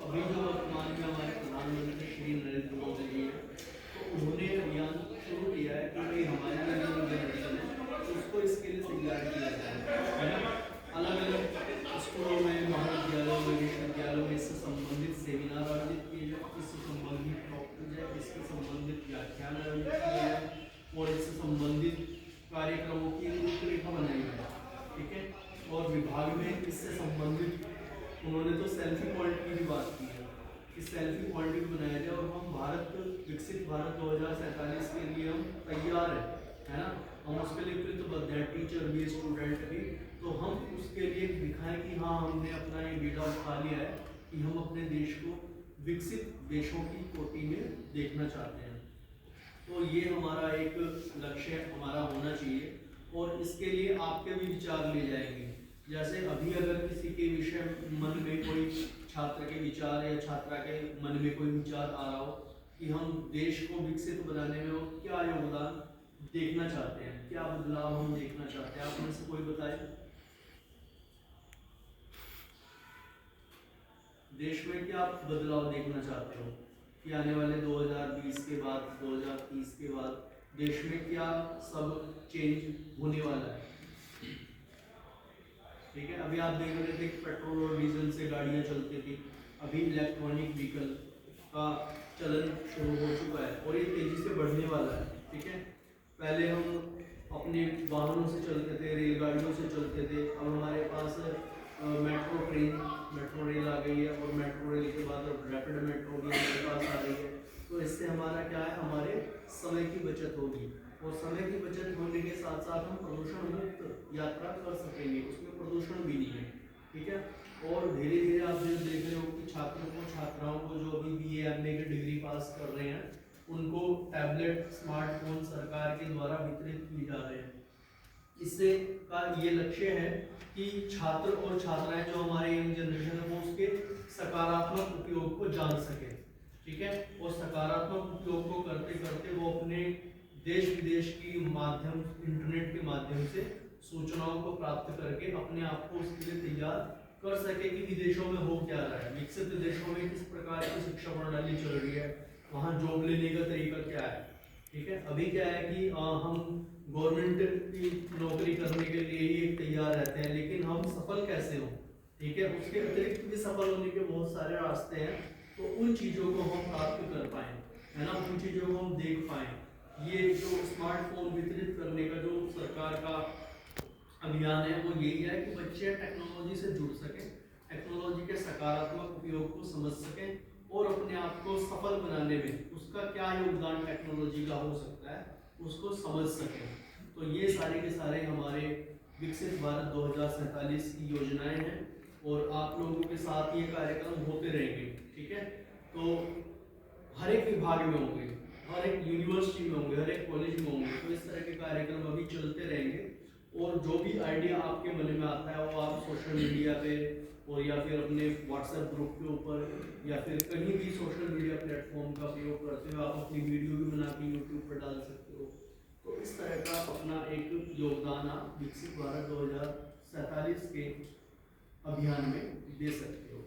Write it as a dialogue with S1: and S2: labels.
S1: अभी जो वर्तमान में हमारे प्रधानमंत्री श्री नरेंद्र मोदी जी हैं, तो उन्होंने अभियान शुरू किया है कि भाई हमारी जो न्यू जनरेशन है उसको इसके लिए तैयार किया जाए, है ना। अलग अलग स्कूलों में, महाविद्यालयों में, विश्वविद्यालयों में इससे संबंधित सेमिनार आयोजित किए जाए, इससे संबंधित टॉक की जाए, इससे संबंधित व्याख्यान आयोजित किए जाए और इससे संबंधित कार्यक्रमों की रूपरेखा बनाई जाए, ठीक है। और विभाग में इससे संबंधित उन्होंने तो सेल्फी पॉइंट की भी बात की है कि सेल्फी पॉइंट भी बनाया जाए और हम भारत विकसित भारत 2047 के लिए हम तैयार हैं, है ना। हम उसके लिए कृतबद्ध हैं, टीचर भी, स्टूडेंट भी। तो हम उसके लिए दिखाएं कि हाँ हमने अपना ये बीड़ा उठा लिया है कि हम अपने देश को विकसित देशों की कोटि में देखना चाहते हैं। तो ये हमारा एक लक्ष्य हमारा होना चाहिए और इसके लिए आपके भी विचार ले जाएंगे। जैसे अभी अगर किसी के विषय मन में कोई छात्र के विचार या छात्रा के मन में कोई विचार आ रहा हो कि हम देश को विकसित बनाने में क्या योगदान देखना चाहते हैं, क्या बदलाव हम देखना चाहते हैं, आप में से कोई बताए। देश में क्या बदलाव देखना चाहते हो कि आने वाले 2020 के बाद, 2030 के बाद देश में क्या सब चेंज होने वाला है, ठीक है। अभी आप देख रहे थे पेट्रोल और डीजल से गाड़ियां चलती थी, अभी इलेक्ट्रॉनिक व्हीकल का चलन शुरू हो चुका है और ये तेजी से बढ़ने वाला है, ठीक है। पहले हम अपने वाहनों से चलते थे, रेलगाड़ियों से चलते थे, अब हमारे पास मेट्रो रेल आ गई है और मेट्रो रेल के बाद अब रैपिड मेट्रो भी हमारे पास आ रही है। तो इससे हमारा क्या है, हमारे समय की बचत होगी और समय की बचत होने के साथ साथ हम प्रदूषण मुक्त यात्रा कर सकेंगे, उसमें प्रदूषण भी नहीं है, ठीक है। और धीरे धीरे आप जो देख रहे हो कि छात्रों को, छात्राओं को जो अभी BA MA की डिग्री पास कर रहे हैं उनको टैबलेट, स्मार्टफोन सरकार के द्वारा वितरित किए जा रहे हैं। इससे का ये लक्ष्य है कि छात्र और छात्राएं जो हमारे यंग जनरेशन है वो उसके सकारात्मक उपयोग को जान सके, ठीक है। और सकारात्मक उपयोग को करते करते वो अपने देश विदेश की माध्यम, इंटरनेट के माध्यम से सूचनाओं को प्राप्त करके अपने आप को उसके लिए तैयार कर सके कि विदेशों में हो क्या रहा है, विकसित देशों में किस प्रकार की शिक्षा प्रणाली चल रही है, वहाँ जॉब लेने का तरीका क्या है, ठीक है। अभी क्या है कि हम गवर्नमेंट की नौकरी करने के लिए ही तैयार रहते हैं, लेकिन हम सफल कैसे हों, ठीक है। उसके अतिरिक्त भी सफल होने के बहुत सारे रास्ते हैं, तो उन चीज़ों को हम प्राप्त कर पाएँ, है ना, उन चीज़ों को हम देख पाएँ। ये जो स्मार्टफोन वितरित करने का जो सरकार का अभियान है वो यही है कि बच्चे टेक्नोलॉजी से जुड़ सकें, टेक्नोलॉजी के सकारात्मक उपयोग को समझ सकें और अपने आप को सफल बनाने में उसका क्या योगदान टेक्नोलॉजी का हो सकता है उसको समझ सकें। तो ये सारे के सारे हमारे विकसित भारत 2047 की योजनाएं हैं और आप लोगों के साथ ये कार्यक्रम होते रहेंगे, ठीक है। तो हर एक विभाग में होंगे, हर एक यूनिवर्सिटी में होंगे, हर एक कॉलेज में होंगे, तो इस तरह के कार्यक्रम अभी चलते रहेंगे। और जो भी आइडिया आपके मन में आता है वो आप सोशल मीडिया पे और या फिर अपने व्हाट्सएप ग्रुप के ऊपर या फिर कहीं भी सोशल मीडिया प्लेटफॉर्म का प्रयोग करते हुए आप अपनी वीडियो भी बना के यूट्यूब पर डाल सकते हो। तो इस तरह का अपना एक योगदान आप विकसित भारत 2047 के अभियान में दे सकते हो।